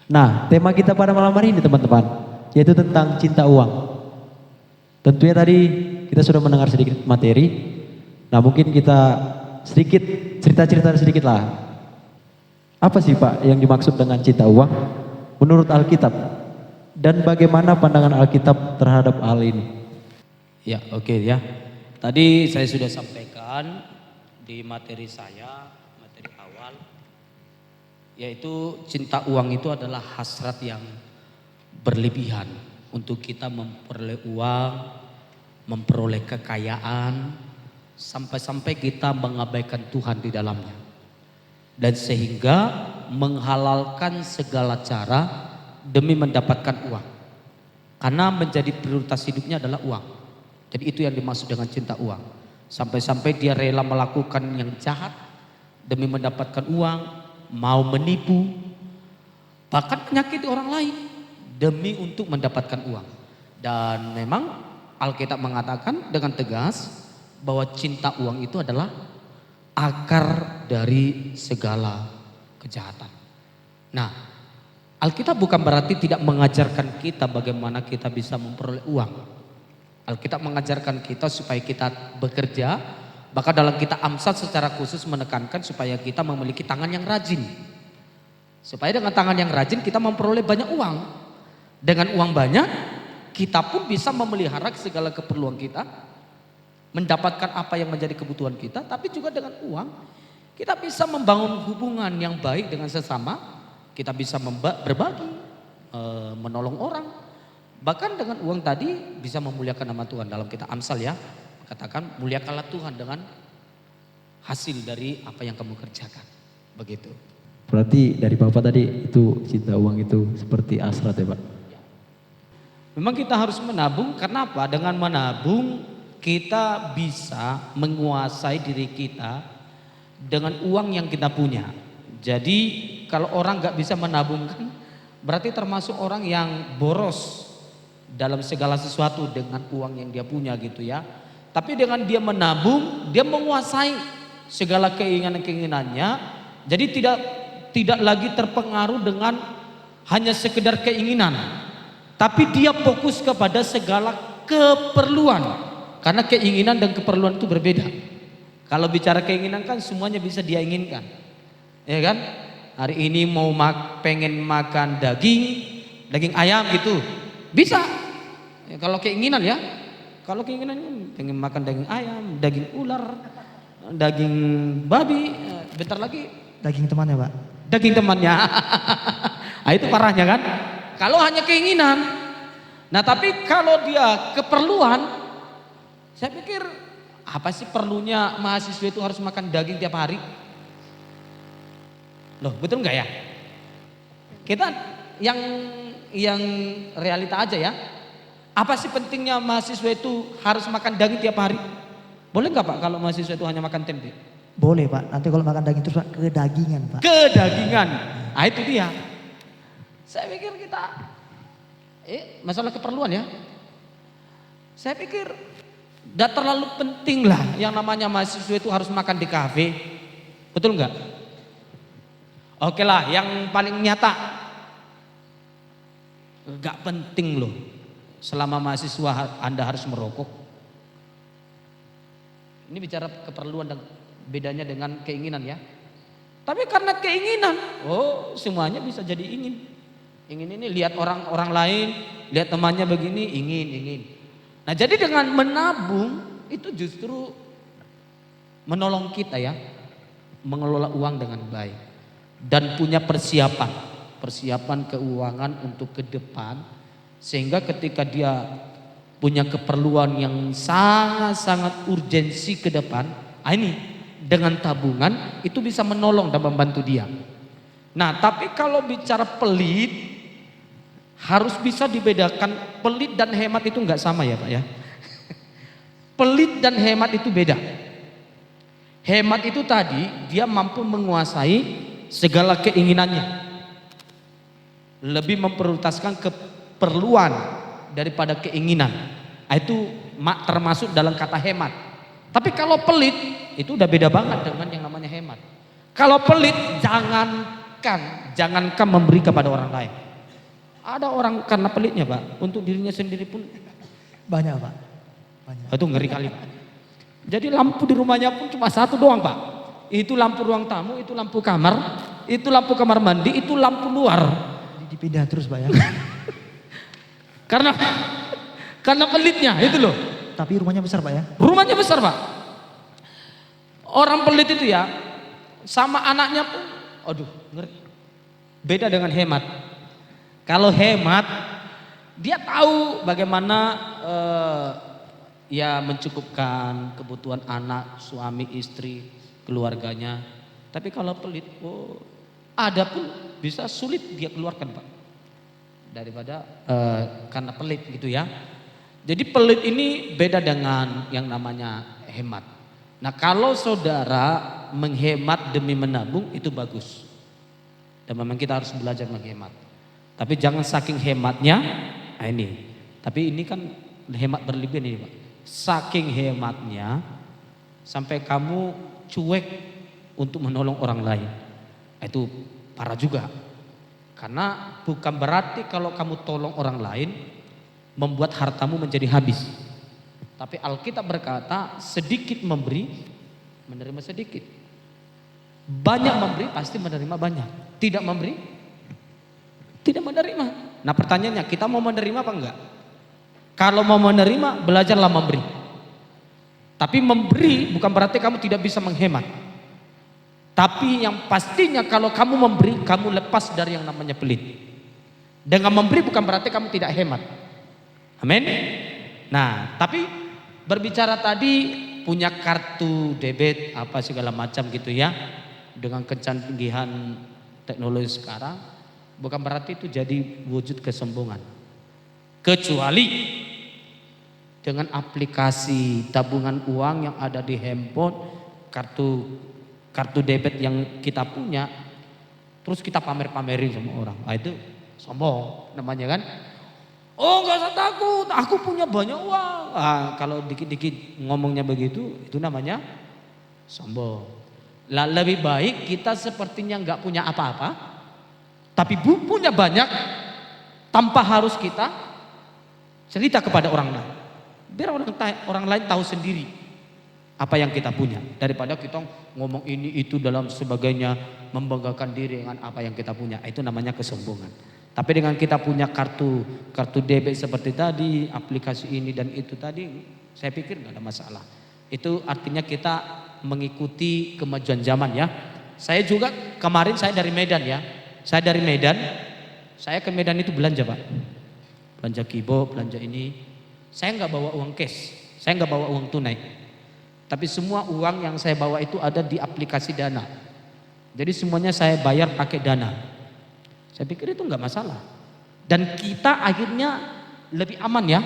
Nah, tema kita pada malam hari ini teman-teman, yaitu tentang cinta uang. Tentunya tadi kita sudah mendengar sedikit materi. Nah, mungkin kita sedikit cerita-cerita sedikit lah. Apa sih Pak yang dimaksud dengan cinta uang menurut Alkitab? Dan bagaimana pandangan Alkitab terhadap hal ini? Ya, oke ya. Tadi saya sudah sampaikan di materi saya, materi awal, yaitu cinta uang itu adalah hasrat yang berlebihan untuk kita memperoleh uang, memperoleh kekayaan, sampai-sampai kita mengabaikan Tuhan di dalamnya. Dan sehingga menghalalkan segala cara demi mendapatkan uang. Karena menjadi prioritas hidupnya adalah uang. Jadi itu yang dimaksud dengan cinta uang. Sampai-sampai dia rela melakukan yang jahat demi mendapatkan uang, mau menipu, bahkan menyakiti orang lain demi untuk mendapatkan uang. Dan memang Alkitab mengatakan dengan tegas bahwa cinta uang itu adalah akar dari segala kejahatan. Nah, Alkitab bukan berarti tidak mengajarkan kita bagaimana kita bisa memperoleh uang. Alkitab mengajarkan kita supaya kita bekerja, bahkan dalam kitab Amsal secara khusus menekankan supaya kita memiliki tangan yang rajin. Supaya dengan tangan yang rajin kita memperoleh banyak uang. Dengan uang banyak, kita pun bisa memelihara segala keperluan kita, mendapatkan apa yang menjadi kebutuhan kita, tapi juga dengan uang kita bisa membangun hubungan yang baik dengan sesama, kita bisa berbagi, menolong orang. Bahkan dengan uang tadi bisa memuliakan nama Tuhan. Dalam kitab Amsal ya, katakan muliakanlah Tuhan dengan hasil dari apa yang kamu kerjakan. Begitu. Berarti dari Bapak tadi itu cinta uang itu seperti hasrat ya Pak? Memang kita harus menabung, karena apa? Dengan menabung kita bisa menguasai diri kita dengan uang yang kita punya. Jadi kalau orang gak bisa menabungkan, berarti termasuk orang yang boros dalam segala sesuatu dengan uang yang dia punya gitu ya. Tapi dengan dia menabung, dia menguasai segala keinginan-keinginannya. Jadi tidak lagi terpengaruh dengan hanya sekedar keinginan, tapi dia fokus kepada segala keperluan. Karena keinginan dan keperluan itu berbeda. Kalau bicara keinginan kan semuanya bisa dia inginkan, ya kan? Hari ini mau pengen makan daging ayam gitu, bisa. Ya, kalau keinginan ya, kalau keinginan pengen makan daging ayam, daging ular, daging babi, bentar lagi Daging temannya Pak. daging temannya. Nah, itu parahnya kan? Kalau hanya keinginan. Nah tapi kalau dia keperluan, saya pikir apa sih perlunya mahasiswa itu harus makan daging tiap hari? Loh, betul nggak ya? Kita yang realita aja ya. Apa sih pentingnya mahasiswa itu harus makan daging tiap hari? Boleh nggak Pak kalau mahasiswa itu hanya makan tempe? Boleh Pak, nanti kalau makan daging terus Pak, kedagingan Pak. Kedagingan. Nah itu dia. Saya pikir kita masalah keperluan ya. Saya pikir tidak terlalu penting lah yang namanya mahasiswa itu harus makan di kafe. Betul nggak? Oke lah, yang paling nyata, nggak penting loh selama mahasiswa Anda harus merokok. Ini bicara keperluan dan bedanya dengan keinginan ya. Tapi karena keinginan, semuanya bisa jadi ingin. Ingin ini lihat orang lain, lihat temannya begini, ingin. Nah jadi dengan menabung itu justru menolong kita ya, mengelola uang dengan baik dan punya persiapan keuangan untuk ke depan, sehingga ketika dia punya keperluan yang sangat-sangat urgensi ke depan, ini dengan tabungan itu bisa menolong dan membantu dia. Nah tapi kalau bicara pelit, harus bisa dibedakan. Pelit dan hemat itu nggak sama ya Pak ya. Pelit dan hemat itu beda. Hemat itu tadi dia mampu menguasai segala keinginannya, lebih memprioritaskan keperluan daripada keinginan. Itu termasuk dalam kata hemat. Tapi kalau pelit itu udah beda banget dengan yang namanya hemat. Kalau pelit jangan bahkan jangankan memberi kepada orang lain. Ada orang karena pelitnya Pak, untuk dirinya sendiri pun Banyak Pak. Banyak. itu ngeri kali Pak. Jadi lampu di rumahnya pun cuma satu doang Pak. Itu lampu ruang tamu, itu lampu kamar, itu lampu kamar mandi, itu lampu luar. Dipindah terus Pak ya. Karena pelitnya itu loh. Tapi rumahnya besar Pak ya. Rumahnya besar Pak. Orang pelit itu ya sama anaknya pun, aduh ngeri. Beda dengan hemat. Kalau hemat dia tahu bagaimana ya mencukupkan kebutuhan anak, suami, istri, keluarganya. Tapi kalau pelit, ada pun bisa sulit dia keluarkan Pak. Daripada karena pelit gitu ya. Jadi pelit ini beda dengan yang namanya hemat. Nah kalau saudara menghemat demi menabung itu bagus. Dan memang kita harus belajar menghemat. Tapi jangan saking hematnya, nah ini. Tapi ini kan hemat berlebihan ini Pak. Saking hematnya sampai kamu cuek untuk menolong orang lain. Itu parah juga. Karena bukan berarti kalau kamu tolong orang lain membuat hartamu menjadi habis. Tapi Alkitab berkata sedikit memberi, menerima sedikit. Banyak memberi pasti menerima banyak. Tidak memberi, tidak menerima. Nah pertanyaannya kita mau menerima apa enggak? Kalau mau menerima belajarlah memberi. Tapi memberi bukan berarti kamu tidak bisa menghemat. Tapi yang pastinya kalau kamu memberi, kamu lepas dari yang namanya pelit. Dengan memberi bukan berarti kamu tidak hemat. Amin. Nah, tapi berbicara tadi punya kartu debit apa segala macam gitu ya. Dengan kecanggihan teknologi sekarang, bukan berarti itu jadi wujud kesombongan. Kecuali dengan aplikasi tabungan uang yang ada di handphone, kartu debit yang kita punya, terus kita pamer-pamerin sama orang. Nah, itu sombong namanya kan. Oh gak usah takut, aku punya banyak uang. Ah, kalau dikit-dikit ngomongnya begitu, itu namanya sombong. Lah lebih baik kita sepertinya nggak punya apa-apa, tapi punya banyak, tanpa harus kita cerita kepada orang lain. Biar orang lain tahu sendiri apa yang kita punya, daripada kita ngomong ini itu dalam sebagainya, membanggakan diri dengan apa yang kita punya. Itu namanya kesombongan. Tapi dengan kita punya kartu debit seperti tadi, aplikasi ini dan itu tadi, saya pikir nggak ada masalah. Itu artinya kita mengikuti kemajuan zaman ya. Saya juga kemarin saya dari Medan ya. Saya dari Medan, saya ke Medan itu belanja Pak. Belanja kibo, belanja ini. Saya nggak bawa uang cash, saya nggak bawa uang tunai. Tapi semua uang yang saya bawa itu ada di aplikasi Dana. Jadi semuanya saya bayar pakai Dana. Saya pikir itu nggak masalah. Dan kita akhirnya lebih aman ya.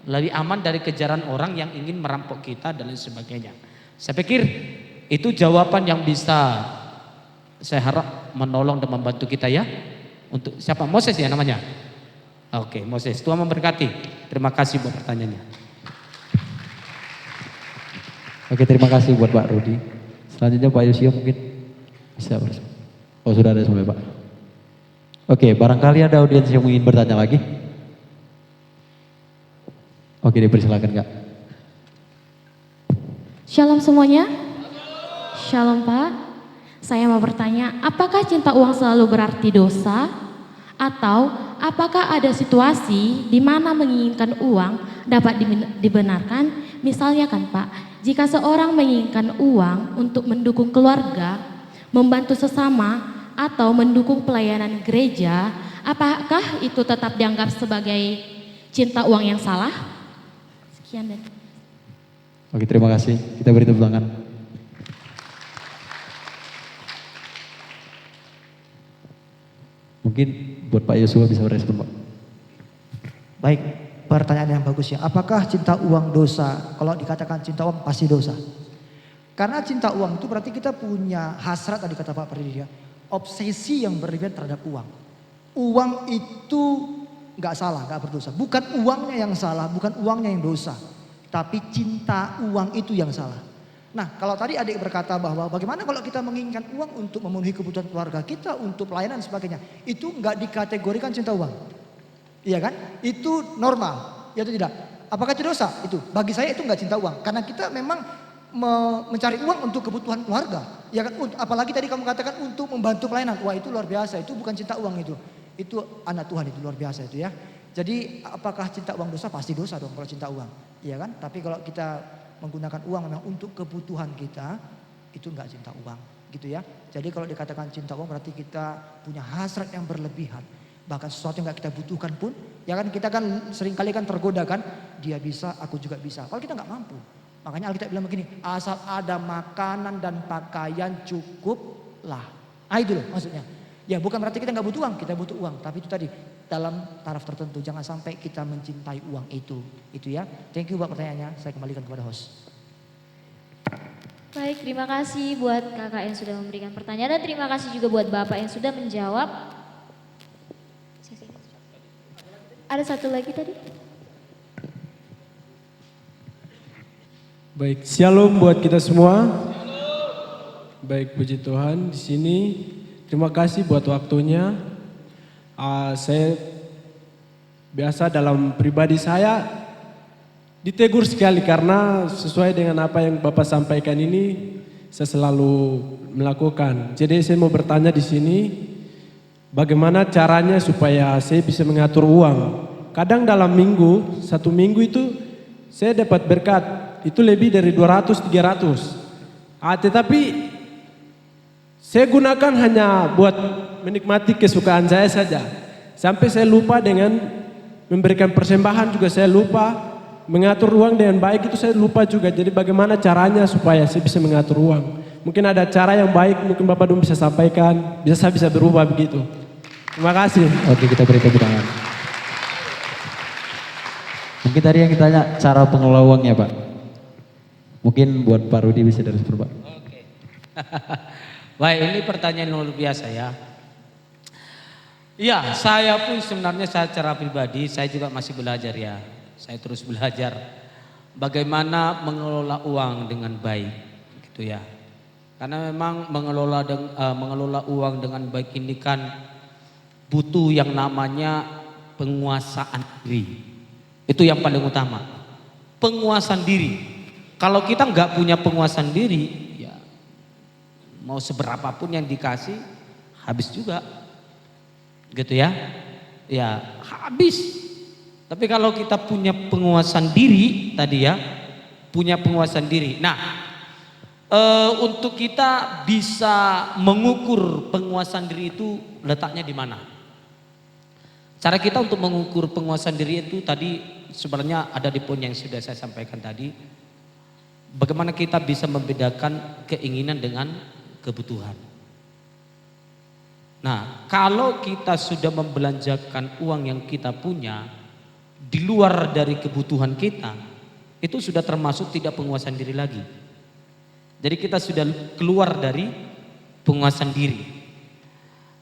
Lebih aman dari kejaran orang yang ingin merampok kita dan lain sebagainya. Saya pikir itu jawaban yang bisa saya harap menolong dan membantu kita ya. Untuk siapa? Moses ya namanya? Oke, Moses. Tuhan memberkati. Terima kasih buat pertanyaannya. Oke, terima kasih buat Pak Rudi. Selanjutnya Pak Yosia mungkin bisa bersama. Oh sudah ada sampai Pak. Oke, barangkali ada audiens yang ingin bertanya lagi. Oke, dipersilakan Kak. Shalom semuanya. Shalom Pak. Saya mau bertanya, apakah cinta uang selalu berarti dosa? Atau apakah ada situasi di mana menginginkan uang dapat dibenarkan? Misalnya kan Pak, jika seorang menginginkan uang untuk mendukung keluarga, membantu sesama, atau mendukung pelayanan gereja, apakah itu tetap dianggap sebagai cinta uang yang salah? Sekian dan Oke, terima kasih. Kita beri tepuk tangan. Mungkin buat Pak Yosua bisa merespon Pak. Baik, pertanyaan yang bagus ya. Apakah cinta uang dosa? Kalau dikatakan cinta uang pasti dosa. Karena cinta uang itu berarti kita punya hasrat, tadi kata Pak Perdiri ya, obsesi yang berlebihan terhadap uang. Uang itu nggak salah, nggak berdosa. Bukan uangnya yang salah, bukan uangnya yang dosa. Tapi cinta uang itu yang salah. Nah, kalau tadi adik berkata bahwa bagaimana kalau kita menginginkan uang untuk memenuhi kebutuhan keluarga kita, untuk pelayanan dan sebagainya, itu nggak dikategorikan cinta uang. Iya kan? Itu normal, ya atau tidak? Apakah itu dosa? Itu bagi saya itu nggak cinta uang, karena kita memang mencari uang untuk kebutuhan keluarga. Ya kan? Apalagi tadi kamu katakan untuk membantu pelayanan, wah itu luar biasa. Itu bukan cinta uang itu anak Tuhan, itu luar biasa itu ya. Jadi apakah cinta uang dosa? Pasti dosa dong kalau cinta uang, iya kan? Tapi kalau kita menggunakan uang memang untuk kebutuhan kita, itu enggak cinta uang, gitu ya. Jadi kalau dikatakan cinta uang berarti kita punya hasrat yang berlebihan. Bahkan sesuatu yang enggak kita butuhkan pun, ya kan kita kan seringkali kan tergoda kan, dia bisa, aku juga bisa. Kalau kita enggak mampu. Makanya Alkitab bilang begini, asal ada makanan dan pakaian cukuplah. Ah itu loh maksudnya. Ya bukan berarti kita enggak butuh uang, kita butuh uang. Tapi itu tadi dalam taraf tertentu, jangan sampai kita mencintai uang itu ya. Thank you buat pertanyaannya, saya kembalikan kepada host. Baik, terima kasih buat kakak yang sudah memberikan pertanyaan dan terima kasih juga buat bapak yang sudah menjawab. Ada satu lagi tadi? Baik, shalom buat kita semua. Baik, puji Tuhan di sini. Terima kasih buat waktunya. Saya biasa dalam pribadi saya ditegur sekali karena sesuai dengan apa yang Bapak sampaikan ini saya selalu melakukan. Jadi saya mau bertanya di sini, bagaimana caranya supaya saya bisa mengatur uang? Kadang dalam minggu, satu minggu itu saya dapat berkat itu lebih dari 200-300. Tetapi saya gunakan hanya buat menikmati kesukaan saya saja. Sampai saya lupa dengan memberikan persembahan juga saya lupa. Mengatur uang dengan baik itu saya lupa juga. Jadi bagaimana caranya supaya saya bisa mengatur uang? Mungkin ada cara yang baik, mungkin Bapak Dum bisa sampaikan. Saya bisa berubah begitu. Terima kasih. Oke, kita beri tepuk tangan. Mungkin tadi yang ditanya cara pengelola uangnya Pak. Mungkin buat Pak Rudi bisa dari Pak. Oke. Baik, ini pertanyaan yang luar biasa ya. Iya, saya pun sebenarnya secara pribadi saya juga masih belajar ya. Saya terus belajar bagaimana mengelola uang dengan baik, gitu ya. Karena memang mengelola uang dengan baik ini kan butuh yang namanya penguasaan diri. Itu yang paling utama. Penguasaan diri. Kalau kita nggak punya penguasaan diri, ya mau seberapapun yang dikasih habis juga. Gitu ya. Ya, habis. Tapi kalau kita punya penguasaan diri tadi ya, punya penguasaan diri. Nah, untuk kita bisa mengukur penguasaan diri itu letaknya di mana? Cara kita untuk mengukur penguasaan diri itu tadi sebenarnya ada di poin yang sudah saya sampaikan tadi. Bagaimana kita bisa membedakan keinginan dengan kebutuhan. Nah, kalau kita sudah membelanjakan uang yang kita punya di luar dari kebutuhan kita, itu sudah termasuk tidak penguasaan diri lagi. Jadi kita sudah keluar dari penguasaan diri.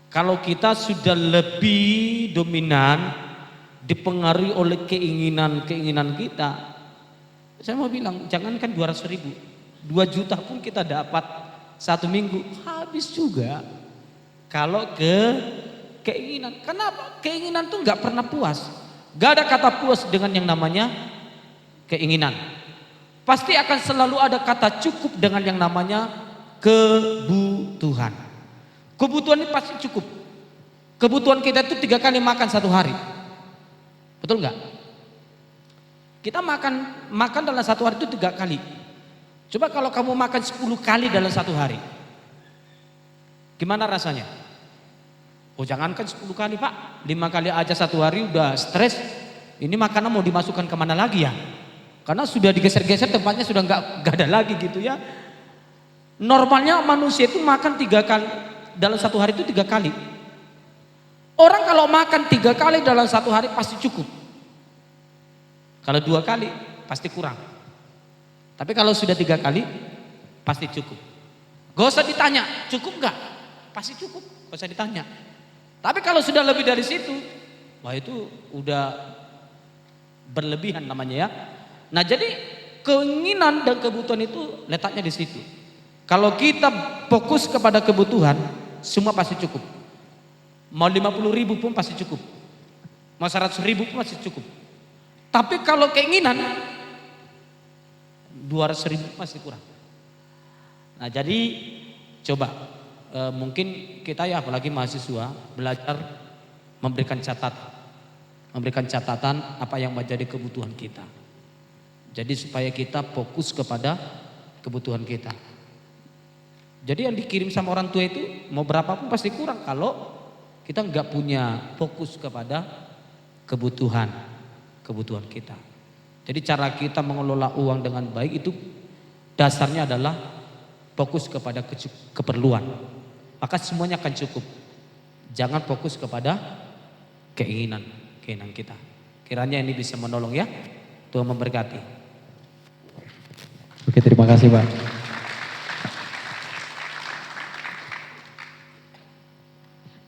Kalau kita sudah lebih dominan dipengaruhi oleh keinginan-keinginan kita, saya mau bilang jangankan 200.000, 2 juta pun kita dapat satu minggu habis juga. Kalau keinginan, kenapa? Keinginan tuh nggak pernah puas. Gak ada kata puas dengan yang namanya keinginan. Pasti akan selalu ada kata cukup dengan yang namanya kebutuhan. Kebutuhan ini pasti cukup. Kebutuhan kita itu 3 kali makan satu hari. Betul nggak? Kita makan dalam satu hari itu 3 kali. Coba kalau kamu makan 10 kali dalam satu hari, gimana rasanya? Oh jangankan 10 kali Pak, 5 kali aja satu hari udah stres. Ini makanan mau dimasukkan kemana lagi ya? Karena sudah digeser-geser tempatnya sudah nggak ada lagi gitu ya. Normalnya manusia itu makan 3 kali dalam satu hari itu 3 kali. Orang kalau makan 3 kali dalam satu hari pasti cukup. Kalau 2 kali pasti kurang. Tapi kalau sudah 3 kali pasti cukup. Gak usah ditanya cukup nggak? Pasti cukup, gak usah ditanya. Tapi kalau sudah lebih dari situ, wah itu udah berlebihan namanya ya. Nah jadi keinginan dan kebutuhan itu letaknya di situ. Kalau kita fokus kepada kebutuhan, semua pasti cukup. Mau 50.000 pun pasti cukup. Mau 100.000 pun pasti cukup. Tapi kalau keinginan 200.000 pasti kurang. Nah jadi coba mungkin kita ya apalagi mahasiswa belajar memberikan catatan apa yang menjadi kebutuhan kita. Jadi supaya kita fokus kepada kebutuhan kita. Jadi yang dikirim sama orang tua itu mau berapapun pasti kurang kalau kita nggak punya fokus kepada kebutuhan kita. Jadi cara kita mengelola uang dengan baik itu dasarnya adalah fokus kepada keperluan. Maka semuanya akan cukup. Jangan fokus kepada keinginan kita. Kiranya ini bisa menolong ya. Tuhan memberkati. Oke, terima kasih Pak.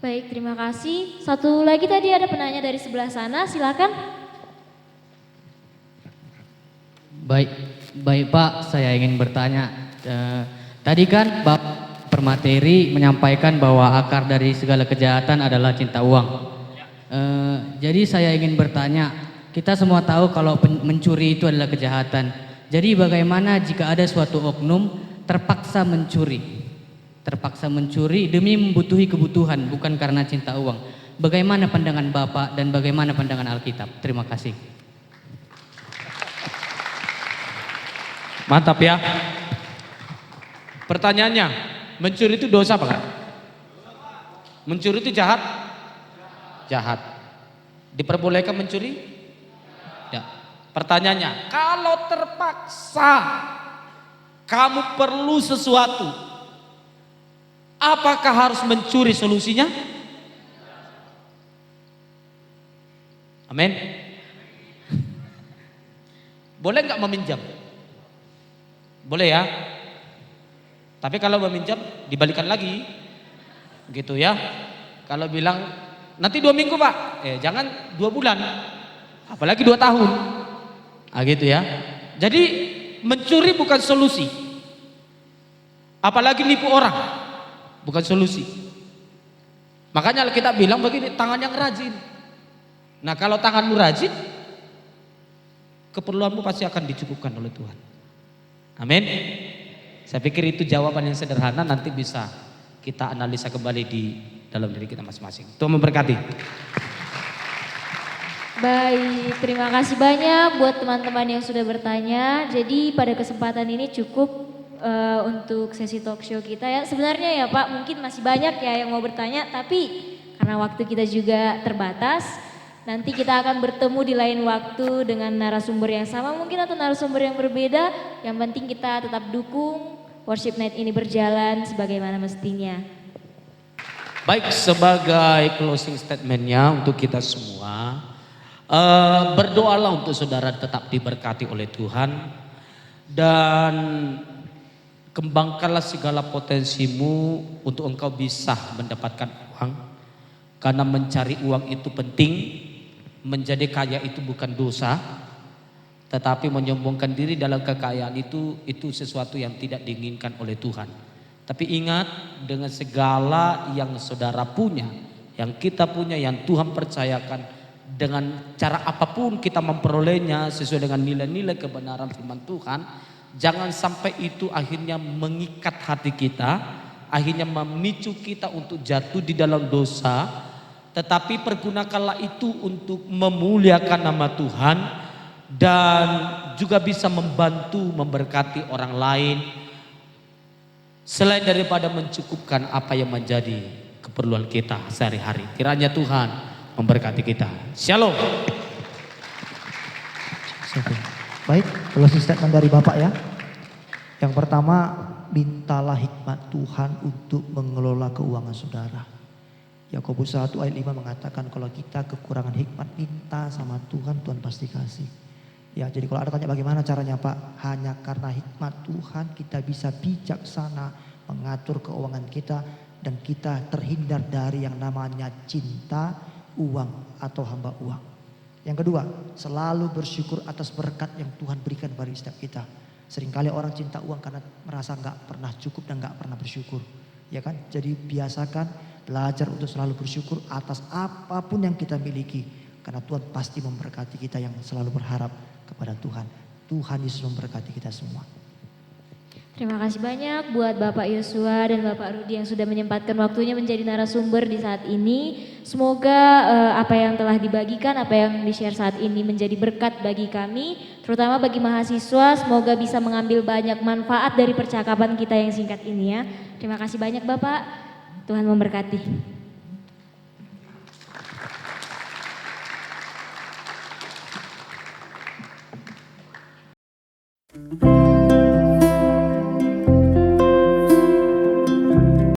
Baik, terima kasih. Satu lagi tadi ada penanya dari sebelah sana, silakan. Baik Pak, saya ingin bertanya. Tadi kan Bapak Permateri menyampaikan bahwa akar dari segala kejahatan adalah cinta uang. Jadi saya ingin bertanya, kita semua tahu kalau mencuri itu adalah kejahatan. Jadi bagaimana jika ada suatu oknum terpaksa mencuri demi membutuhi kebutuhan bukan karena cinta uang. Bagaimana pandangan Bapak dan bagaimana pandangan Alkitab? Terima kasih. Mantap ya. Pertanyaannya, mencuri itu dosa apa kan? Mencuri itu jahat? Jahat. Diperbolehkan mencuri? Ya. Pertanyaannya, kalau terpaksa kamu perlu sesuatu, apakah harus mencuri solusinya? Amin. Boleh nggak meminjam? Boleh ya. Tapi kalau meminjam dibalikan lagi, gitu ya. Kalau bilang nanti 2 minggu Pak, jangan 2 bulan, apalagi 2 tahun, gitu ya. Jadi mencuri bukan solusi, apalagi nipu orang, bukan solusi. Makanya kita bilang begini, tangan yang rajin. Nah kalau tanganmu rajin, keperluanmu pasti akan dicukupkan oleh Tuhan. Amin. Saya pikir itu jawaban yang sederhana, nanti bisa kita analisa kembali di dalam diri kita masing-masing. Tuhan memberkati. Baik, terima kasih banyak buat teman-teman yang sudah bertanya. Jadi pada kesempatan ini cukup untuk sesi talk show kita ya. Sebenarnya ya Pak, mungkin masih banyak ya yang mau bertanya, tapi karena waktu kita juga terbatas, nanti kita akan bertemu di lain waktu dengan narasumber yang sama mungkin atau narasumber yang berbeda. Yang penting kita tetap dukung Worship Night ini berjalan sebagaimana mestinya. Baik, sebagai closing statementnya untuk kita semua, berdoalah untuk saudara tetap diberkati oleh Tuhan dan kembangkanlah segala potensimu untuk engkau bisa mendapatkan uang, karena mencari uang itu penting. Menjadi kaya itu bukan dosa, tetapi menyombongkan diri dalam kekayaan itu sesuatu yang tidak diinginkan oleh Tuhan. Tapi ingat, dengan segala yang saudara punya, yang kita punya, yang Tuhan percayakan, dengan cara apapun kita memperolehnya sesuai dengan nilai-nilai kebenaran firman Tuhan, jangan sampai itu akhirnya mengikat hati kita, akhirnya memicu kita untuk jatuh di dalam dosa. Tetapi pergunakanlah itu untuk memuliakan nama Tuhan dan juga bisa membantu memberkati orang lain selain daripada mencukupkan apa yang menjadi keperluan kita sehari-hari. Kiranya Tuhan memberkati kita. Shalom. Baik, closing statement dari Bapak ya. Yang pertama, mintalah hikmat Tuhan untuk mengelola keuangan saudara. Yakobus 1 ayat 5 mengatakan kalau kita kekurangan hikmat, minta sama Tuhan, Tuhan pasti kasih. Ya, jadi kalau ada tanya bagaimana caranya Pak, hanya karena hikmat Tuhan kita bisa bijaksana mengatur keuangan kita dan kita terhindar dari yang namanya cinta uang atau hamba uang. Yang kedua, selalu bersyukur atas berkat yang Tuhan berikan bagi setiap kita. Seringkali orang cinta uang karena merasa nggak pernah cukup dan nggak pernah bersyukur. Ya kan? Jadi biasakan belajar untuk selalu bersyukur atas apapun yang kita miliki. Karena Tuhan pasti memberkati kita yang selalu berharap kepada Tuhan. Tuhan Yesus memberkati kita semua. Terima kasih banyak buat Bapak Yosua dan Bapak Rudi yang sudah menyempatkan waktunya menjadi narasumber di saat ini. Semoga apa yang telah dibagikan, apa yang di-share saat ini menjadi berkat bagi kami, terutama bagi mahasiswa. Semoga bisa mengambil banyak manfaat dari percakapan kita yang singkat ini ya. Terima kasih banyak Bapak, Tuhan memberkati.